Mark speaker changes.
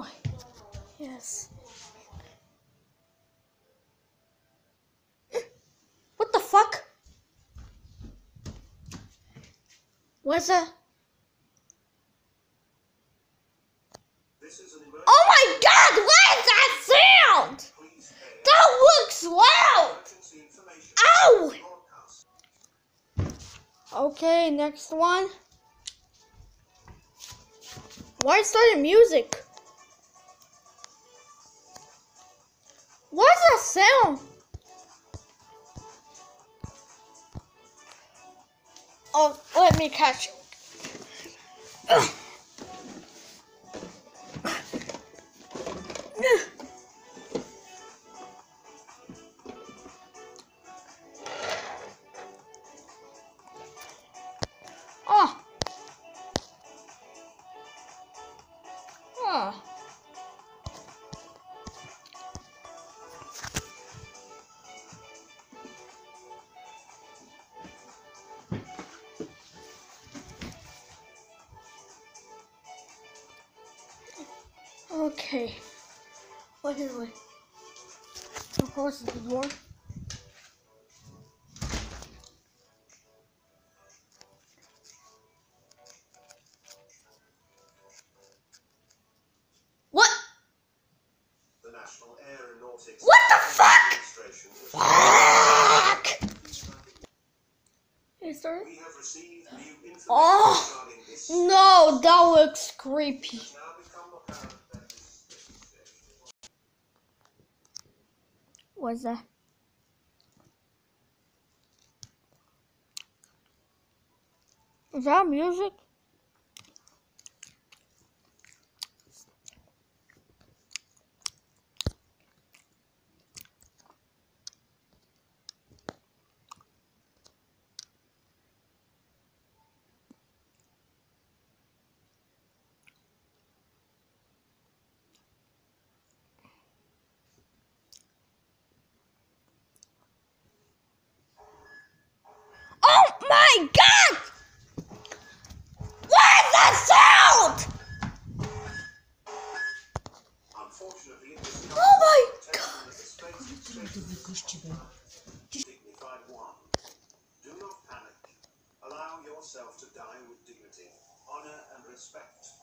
Speaker 1: Oh, yes. What the fuck? What's that? Oh my god, what is that sound? That looks loud! Ow! Okay, next one. Why started music? What's that sound? Oh, let me catch it. Oh. Oh. Okay. What is it? Of course, it's the door. What?
Speaker 2: The National Aeronautics.
Speaker 1: What the fuck? Fuck! Hey, sorry.
Speaker 2: We have received new information
Speaker 1: Oh
Speaker 2: regarding this.
Speaker 1: no, that looks creepy.
Speaker 2: It's now become apparent that this
Speaker 1: What's that? Is that music? Oh my god! What is that sound?
Speaker 2: unfortunately it was
Speaker 1: Oh my
Speaker 2: taken at the space exchange dignified one. Do not panic. Allow yourself to die with dignity, honor and respect.